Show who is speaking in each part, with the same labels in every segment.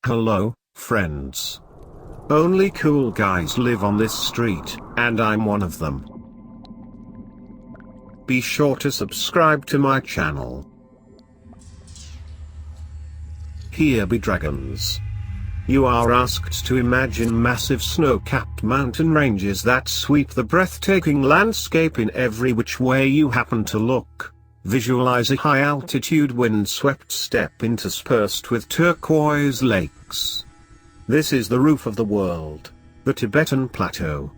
Speaker 1: Hello, friends. Only cool guys live on this street, and I'm one of them. Be sure to subscribe to my channel. Here be dragons. You are asked to imagine massive snow-capped mountain ranges that sweep the breathtaking landscape in every which way you happen to look. Visualize a high-altitude wind-swept steppe interspersed with turquoise lakes. This is the roof of the world, the Tibetan Plateau.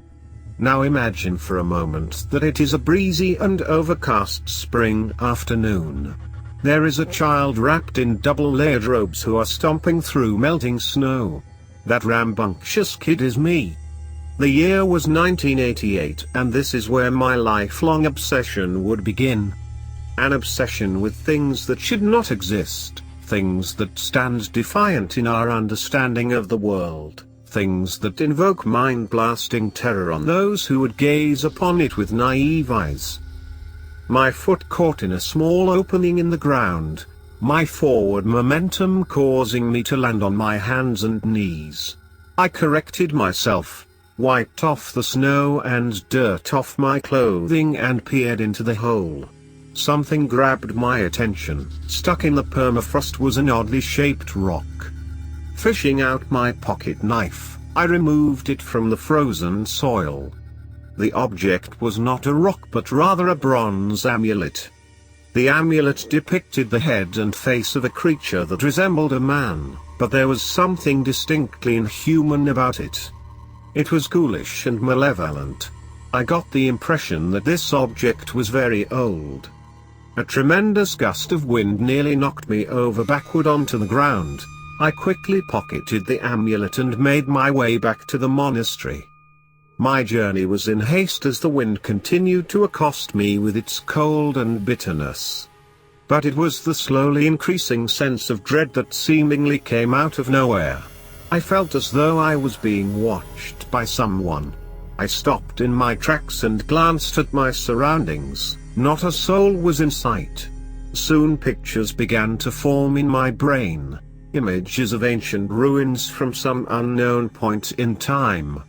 Speaker 1: Now imagine for a moment that it is a breezy and overcast spring afternoon. There is a child wrapped in double-layered robes who are stomping through melting snow. That rambunctious kid is me. The year was 1988, and this is where my lifelong obsession would begin. An obsession with things that should not exist, things that stand defiant in our understanding of the world, things that invoke mind-blasting terror on those who would gaze upon it with naive eyes. My foot caught in a small opening in the ground, my forward momentum causing me to land on my hands and knees. I corrected myself, wiped off the snow and dirt off my clothing and peered into the hole. Something grabbed my attention. Stuck in the permafrost was an oddly shaped rock. Fishing out my pocket knife, I removed it from the frozen soil. The object was not a rock but rather a bronze amulet. The amulet depicted the head and face of a creature that resembled a man, but there was something distinctly inhuman about it. It was ghoulish and malevolent. I got the impression that this object was very old. A tremendous gust of wind nearly knocked me over backward onto the ground. I quickly pocketed the amulet and made my way back to the monastery. My journey was in haste as the wind continued to accost me with its cold and bitterness. But it was the slowly increasing sense of dread that seemingly came out of nowhere. I felt as though I was being watched by someone. I stopped in my tracks and glanced at my surroundings. Not a soul was in sight. Soon pictures began to form in my brain. Images of ancient ruins from some unknown point in time.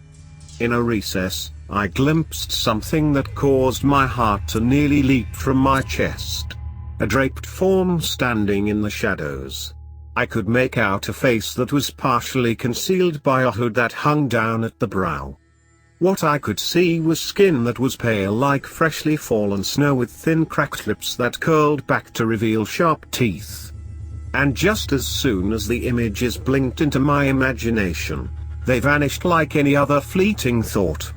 Speaker 1: In a recess, I glimpsed something that caused my heart to nearly leap from my chest. A draped form standing in the shadows. I could make out a face that was partially concealed by a hood that hung down at the brow. What I could see was skin that was pale like freshly fallen snow with thin cracked lips that curled back to reveal sharp teeth. And just as soon as the images blinked into my imagination, they vanished like any other fleeting thought.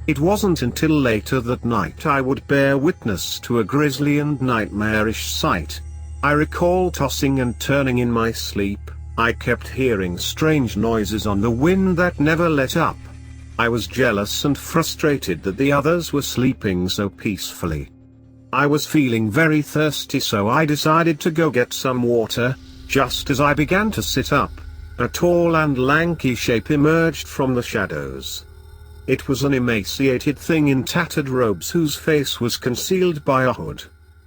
Speaker 1: It wasn't until later that night I would bear witness to a grisly and nightmarish sight. I recall tossing and turning in my sleep. I kept hearing strange noises on the wind that never let up. I was jealous and frustrated that the others were sleeping so peacefully. I was feeling very thirsty, so I decided to go get some water. Just as I began to sit up, a tall and lanky shape emerged from the shadows. It was an emaciated thing in tattered robes whose face was concealed by a hood.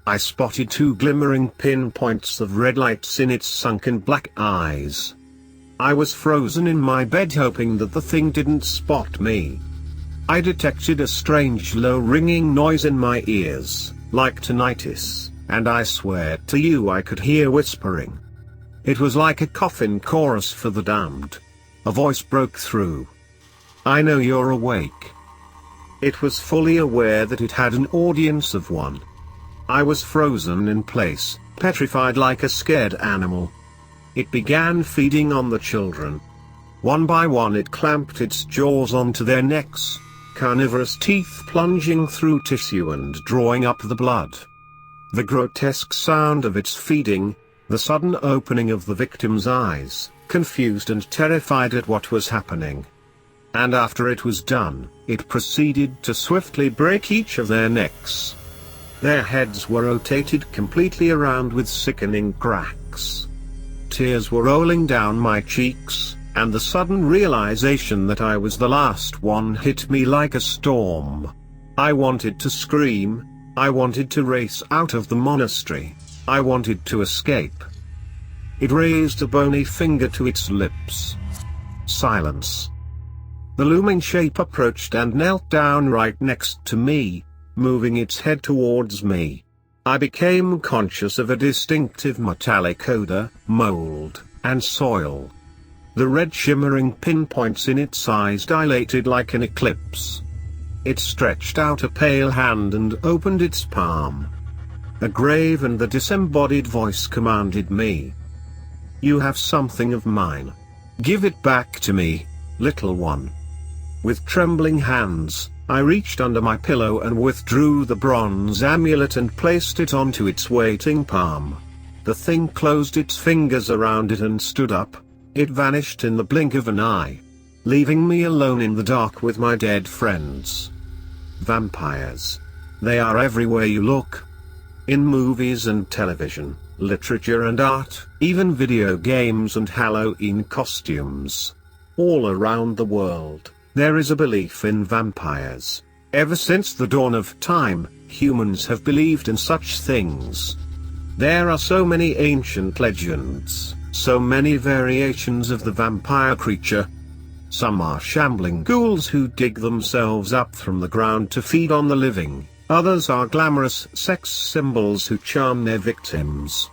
Speaker 1: I spotted two glimmering pinpoints of red lights in its sunken black eyes. I was frozen in my bed hoping that the thing didn't spot me. I detected a strange low ringing noise in my ears, like tinnitus, and I swear to you I could hear whispering. It was like a coffin chorus for the damned. A voice broke through. "I know you're awake." It was fully aware that it had an audience of one. I was frozen in place, petrified like a scared animal. It began feeding on the children. One by one it clamped its jaws onto their necks, carnivorous teeth plunging through tissue and drawing up the blood. The grotesque sound of its feeding, the sudden opening of the victim's eyes, confused and terrified at what was happening. And after it was done, it proceeded to swiftly break each of their necks. Their heads were rotated completely around with sickening cracks. Tears were rolling down my cheeks, and the sudden realization that I was the last one hit me like a storm. I wanted to scream, I wanted to race out of the monastery, I wanted to escape. It raised a bony finger to its lips. Silence. The looming shape approached and knelt down right next to me, moving its head towards me. I became conscious of a distinctive metallic odor, mold, and soil. The red shimmering pinpoints in its eyes dilated like an eclipse. It stretched out a pale hand and opened its palm. A grave and the disembodied voice commanded me. "You have something of mine. Give it back to me, little one." With trembling hands, I reached under my pillow and withdrew the bronze amulet and placed it onto its waiting palm. The thing closed its fingers around it and stood up. It vanished in the blink of an eye, leaving me alone in the dark with my dead friends. Vampires. They are everywhere you look. In movies and television, literature and art, even video games and Halloween costumes. All around the world, there is a belief in vampires. Ever since the dawn of time, humans have believed in such things. There are so many ancient legends, so many variations of the vampire creature. Some are shambling ghouls who dig themselves up from the ground to feed on the living, others are glamorous sex symbols who charm their victims.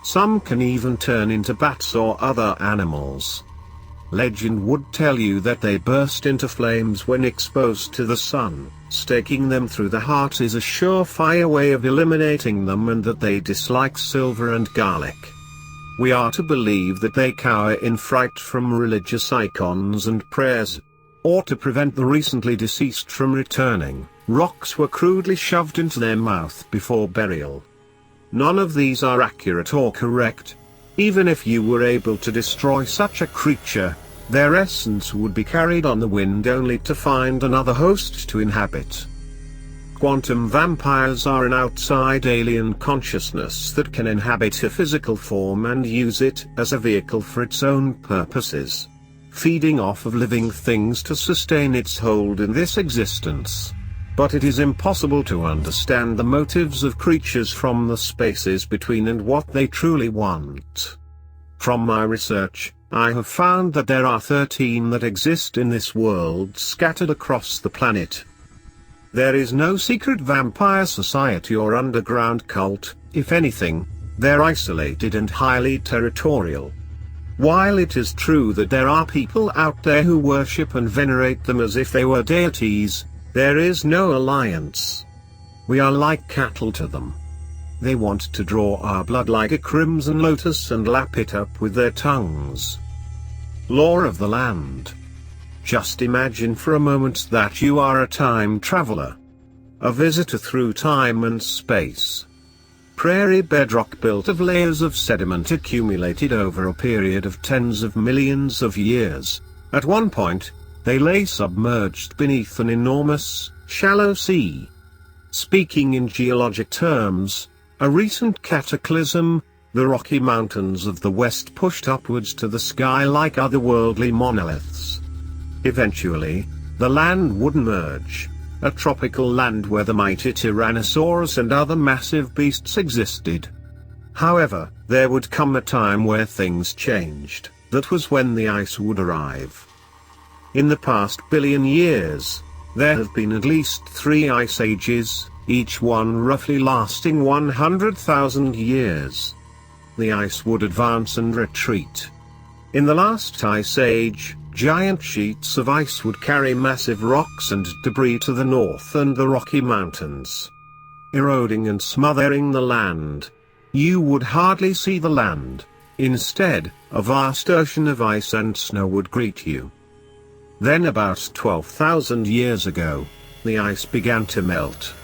Speaker 1: Some can even turn into bats or other animals. Legend would tell you that they burst into flames when exposed to the sun. Staking them through the heart is a surefire way of eliminating them, and that they dislike silver and garlic. We are to believe that they cower in fright from religious icons and prayers. Or to prevent the recently deceased from returning, rocks were crudely shoved into their mouth before burial. None of these are accurate or correct. Even if you were able to destroy such a creature, their essence would be carried on the wind only to find another host to inhabit. Quantum vampires are an outside alien consciousness that can inhabit a physical form and use it as a vehicle for its own purposes, feeding off of living things to sustain its hold in this existence. But it is impossible to understand the motives of creatures from the spaces between and what they truly want. From my research, I have found that there are 13 that exist in this world scattered across the planet. There is no secret vampire society or underground cult. If anything, they're isolated and highly territorial. While it is true that there are people out there who worship and venerate them as if they were deities, there is no alliance. We are like cattle to them. They want to draw our blood like a crimson lotus and lap it up with their tongues. Law of the land. Just imagine for a moment that you are a time traveler. A visitor through time and space. Prairie bedrock built of layers of sediment accumulated over a period of tens of millions of years. At one point, they lay submerged beneath an enormous, shallow sea. Speaking in geologic terms, a recent cataclysm, the Rocky Mountains of the West pushed upwards to the sky like otherworldly monoliths. Eventually, the land would emerge, a tropical land where the mighty Tyrannosaurus and other massive beasts existed. However, there would come a time where things changed. That was when the ice would arrive. In the past billion years, there have been at least 3 ice ages, each one roughly lasting 100,000 years. The ice would advance and retreat. In the last ice age, giant sheets of ice would carry massive rocks and debris to the north and the Rocky Mountains, eroding and smothering the land. You would hardly see the land. Instead, a vast ocean of ice and snow would greet you. Then about 12,000 years ago, the ice began to melt.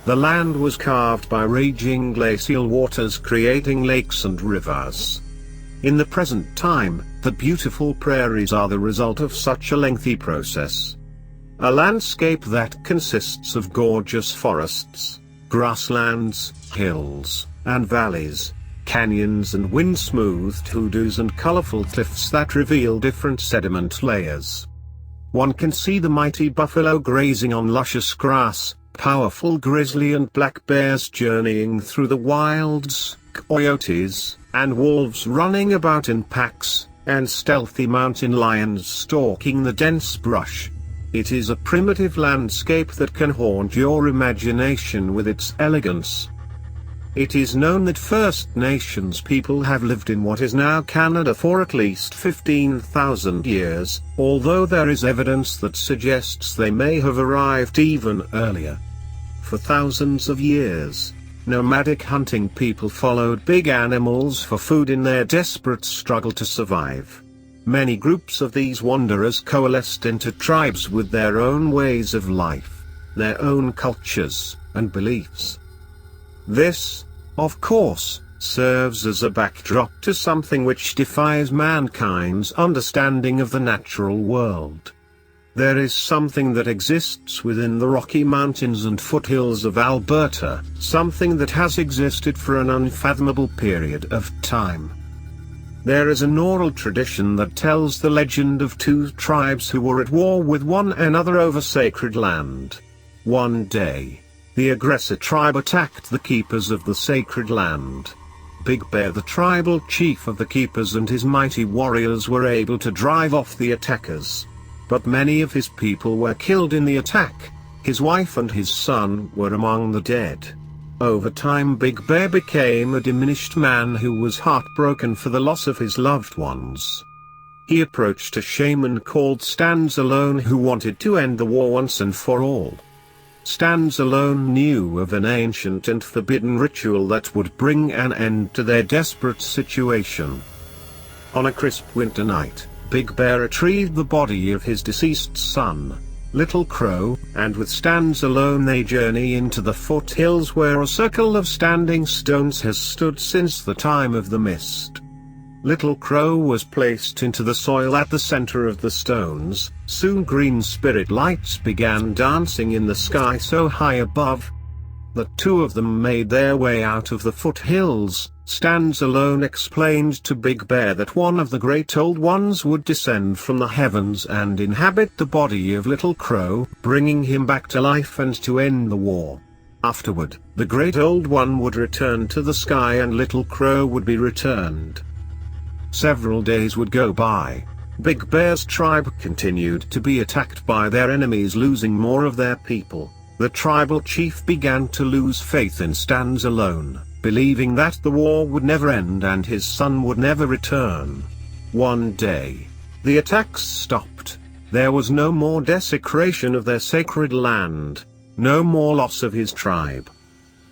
Speaker 1: The land was carved by raging glacial waters, creating lakes and rivers. In the present time, the beautiful prairies are the result of such a lengthy process. A landscape that consists of gorgeous forests, grasslands, hills, and valleys, canyons and wind-smoothed hoodoos and colorful cliffs that reveal different sediment layers. One can see the mighty buffalo grazing on luscious grass, powerful grizzly and black bears journeying through the wilds, coyotes, and wolves running about in packs, and stealthy mountain lions stalking the dense brush. It is a primitive landscape that can haunt your imagination with its elegance. It is known that First Nations people have lived in what is now Canada for at least 15,000 years, although there is evidence that suggests they may have arrived even earlier. For thousands of years, nomadic hunting people followed big animals for food in their desperate struggle to survive. Many groups of these wanderers coalesced into tribes with their own ways of life, their own cultures, and beliefs. This, of course, serves as a backdrop to something which defies mankind's understanding of the natural world. There is something that exists within the Rocky Mountains and foothills of Alberta, something that has existed for an unfathomable period of time. There is an oral tradition that tells the legend of two tribes who were at war with one another over sacred land. One day, the aggressor tribe attacked the keepers of the sacred land. Big Bear, the tribal chief of the keepers, and his mighty warriors were able to drive off the attackers. But many of his people were killed in the attack. His wife and his son were among the dead. Over time, Big Bear became a diminished man who was heartbroken for the loss of his loved ones. He approached a shaman called Stands Alone who wanted to end the war once and for all. Stands Alone knew of an ancient and forbidden ritual that would bring an end to their desperate situation. On a crisp winter night, Big Bear retrieved the body of his deceased son, Little Crow, and with Stands Alone they journey into the foothills where a circle of standing stones has stood since the time of the mist. Little Crow was placed into the soil at the center of the stones. Soon green spirit lights began dancing in the sky so high above. The two of them made their way out of the foothills. Stands Alone explained to Big Bear that one of the great old ones would descend from the heavens and inhabit the body of Little Crow, bringing him back to life and to end the war. Afterward, the great old one would return to the sky and Little Crow would be returned. Several days would go by. Big Bear's tribe continued to be attacked by their enemies, losing more of their people. The tribal chief began to lose faith in Stands Alone, believing that the war would never end and his son would never return. One day, the attacks stopped. There was no more desecration of their sacred land, no more loss of his tribe.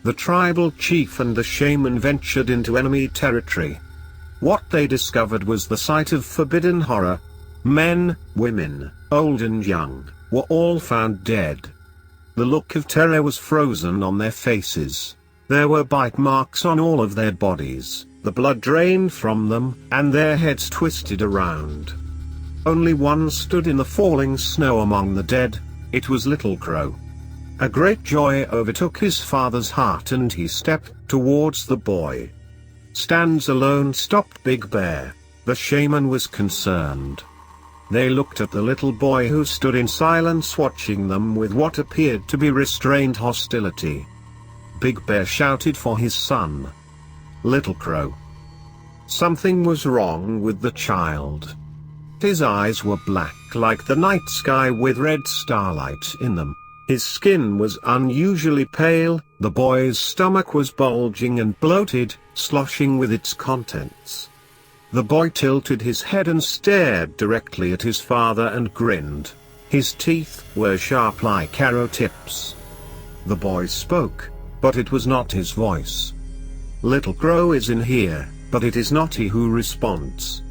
Speaker 1: The tribal chief and the shaman ventured into enemy territory. What they discovered was the site of forbidden horror. Men, women, old and young, were all found dead. The look of terror was frozen on their faces. There were bite marks on all of their bodies, the blood drained from them, and their heads twisted around. Only one stood in the falling snow among the dead. It was Little Crow. A great joy overtook his father's heart and he stepped towards the boy. Stands Alone stopped Big Bear. The shaman was concerned. They looked at the little boy who stood in silence watching them with what appeared to be restrained hostility. Big Bear shouted for his son. Little Crow. Something was wrong with the child. His eyes were black like the night sky with red starlight in them. His skin was unusually pale. The boy's stomach was bulging and bloated, sloshing with its contents. The boy tilted his head and stared directly at his father and grinned. His teeth were sharp like arrow tips. The boy spoke, but it was not his voice. Little Crow is in here, but it is not he who responds.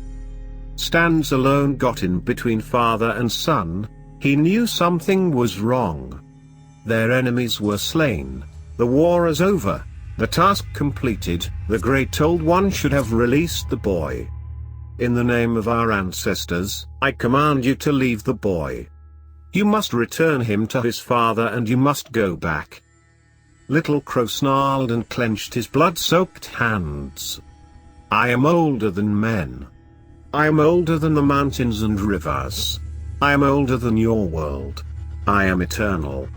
Speaker 1: Stands Alone got in between father and son. He knew something was wrong. Their enemies were slain. The war is over. The task completed. The great old one should have released the boy. In the name of our ancestors, I command you to leave the boy. You must return him to his father and you must go back. Little Crow snarled and clenched his blood-soaked hands. I am older than men. I am older than the mountains and rivers. I am older than your world. I am eternal.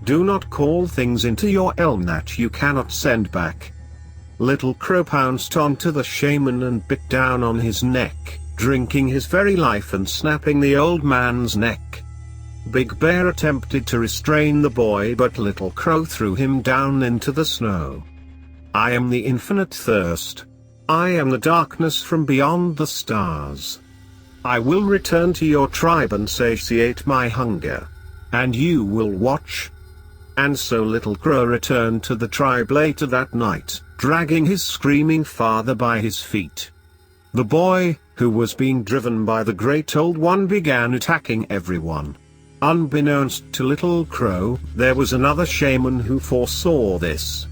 Speaker 1: Do not call things into your elm that you cannot send back. Little Crow pounced onto the shaman and bit down on his neck, drinking his very life and snapping the old man's neck. Big Bear attempted to restrain the boy, but Little Crow threw him down into the snow. I am the infinite thirst. I am the darkness from beyond the stars. I will return to your tribe and satiate my hunger. And you will watch. And so Little Crow returned to the tribe later that night, dragging his screaming father by his feet. The boy, who was being driven by the Great Old One, began attacking everyone. Unbeknownst to Little Crow, there was another shaman who foresaw this.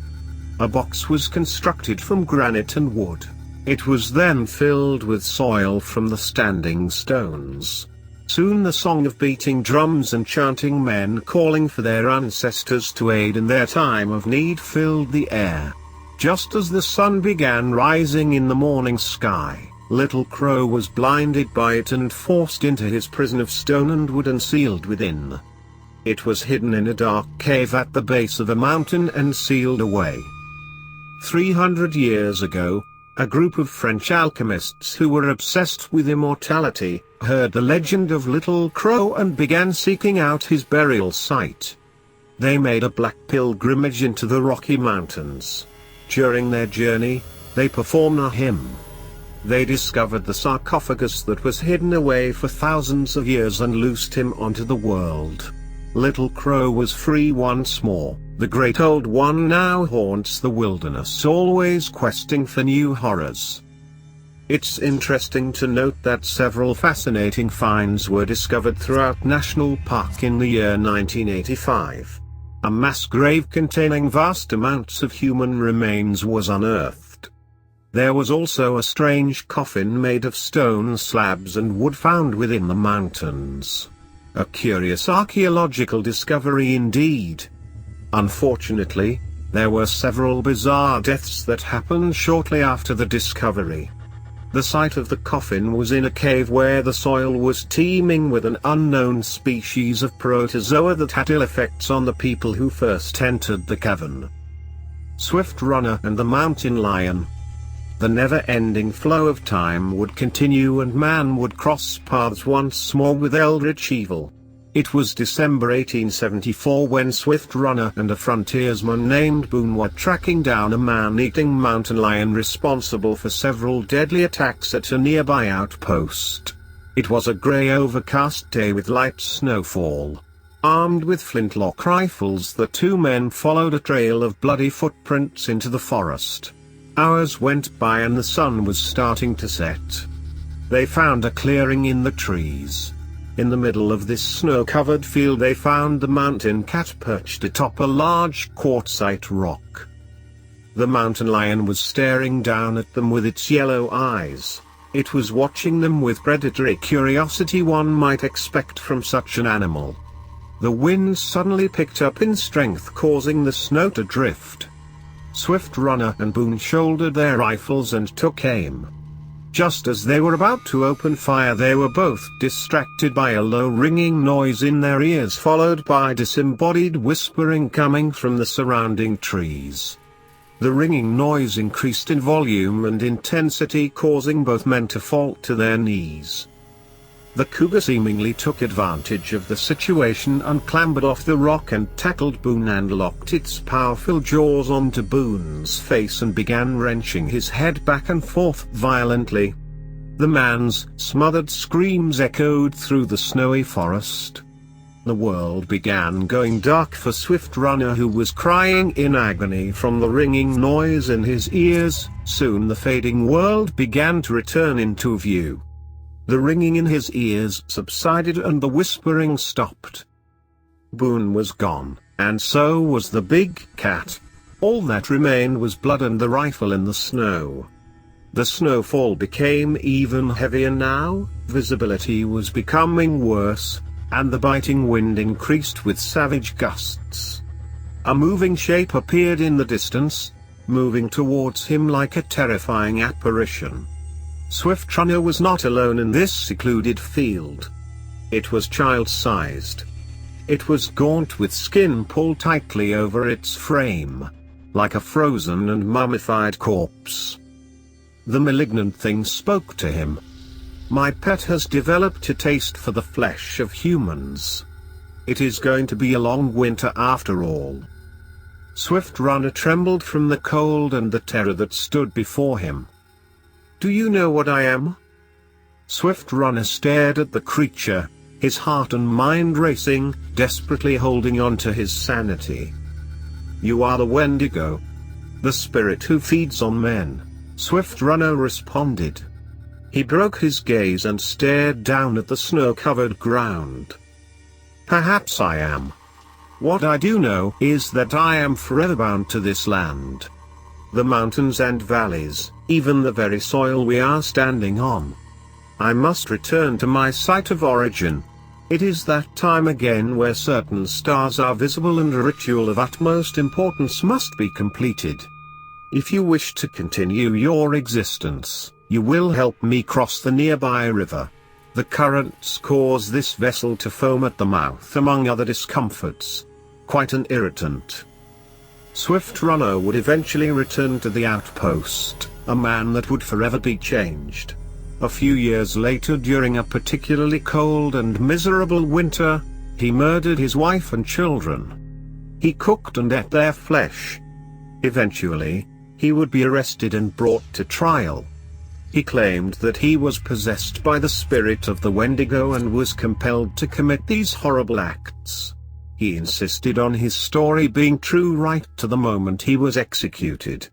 Speaker 1: A box was constructed from granite and wood. It was then filled with soil from the standing stones. Soon the song of beating drums and chanting men calling for their ancestors to aid in their time of need filled the air. Just as the sun began rising in the morning sky, Little Crow was blinded by it and forced into his prison of stone and wood and sealed within. It was hidden in a dark cave at the base of a mountain and sealed away. 300 years ago, a group of French alchemists who were obsessed with immortality heard the legend of Little Crow and began seeking out his burial site. They made a black pilgrimage into the Rocky Mountains. During their journey, they performed a hymn. They discovered the sarcophagus that was hidden away for thousands of years and loosed him onto the world. Little Crow was free once more. The Great Old One now haunts the wilderness, always questing for new horrors. It's interesting to note that several fascinating finds were discovered throughout National Park in the year 1985. A mass grave containing vast amounts of human remains was unearthed. There was also a strange coffin made of stone slabs and wood found within the mountains. A curious archaeological discovery indeed. Unfortunately, there were several bizarre deaths that happened shortly after the discovery. The site of the coffin was in a cave where the soil was teeming with an unknown species of protozoa that had ill effects on the people who first entered the cavern. Swift Runner and the Mountain Lion. The never-ending flow of time would continue and man would cross paths once more with eldritch evil. It was December 1874 when Swift Runner and a frontiersman named Boone were tracking down a man-eating mountain lion responsible for several deadly attacks at a nearby outpost. It was a grey overcast day with light snowfall. Armed with flintlock rifles, the two men followed a trail of bloody footprints into the forest. Hours went by and the sun was starting to set. They found a clearing in the trees. In the middle of this snow-covered field they found the mountain cat perched atop a large quartzite rock. The mountain lion was staring down at them with its yellow eyes. It was watching them with predatory curiosity one might expect from such an animal. The wind suddenly picked up in strength, causing the snow to drift. Swift Runner and Boone shouldered their rifles and took aim. Just as they were about to open fire, they were both distracted by a low ringing noise in their ears, followed by disembodied whispering coming from the surrounding trees. The ringing noise increased in volume and intensity, causing both men to fall to their knees. The cougar seemingly took advantage of the situation and clambered off the rock and tackled Boone and locked its powerful jaws onto Boone's face and began wrenching his head back and forth violently. The man's smothered screams echoed through the snowy forest. The world began going dark for Swift Runner, who was crying in agony from the ringing noise in his ears. Soon the fading world began to return into view. The ringing in his ears subsided and the whispering stopped. Boone was gone, and so was the big cat. All that remained was blood and the rifle in the snow. The snowfall became even heavier now, visibility was becoming worse, and the biting wind increased with savage gusts. A moving shape appeared in the distance, moving towards him like a terrifying apparition. Swift Runner was not alone in this secluded field. It was child-sized. It was gaunt with skin pulled tightly over its frame. like a frozen and mummified corpse. The malignant thing spoke to him. My pet has developed a taste for the flesh of humans. It is going to be a long winter after all. Swift Runner trembled from the cold and the terror that stood before him. Do you know what I am? Swift Runner stared at the creature, his heart and mind racing, desperately holding on to his sanity. You are the Wendigo. The spirit who feeds on men, Swift Runner responded. He broke his gaze and stared down at the snow-covered ground. Perhaps I am. What I do know is that I am forever bound to this land. The mountains and valleys, even the very soil we are standing on. I must return to my site of origin. It is that time again where certain stars are visible and a ritual of utmost importance must be completed. If you wish to continue your existence, you will help me cross the nearby river. The currents cause this vessel to foam at the mouth among other discomforts. Quite an irritant. Swift Runner would eventually return to the outpost, a man that would forever be changed. A few years later, during a particularly cold and miserable winter, he murdered his wife and children. He cooked and ate their flesh. Eventually, he would be arrested and brought to trial. He claimed that he was possessed by the spirit of the Wendigo and was compelled to commit these horrible acts. He insisted on his story being true right to the moment he was executed.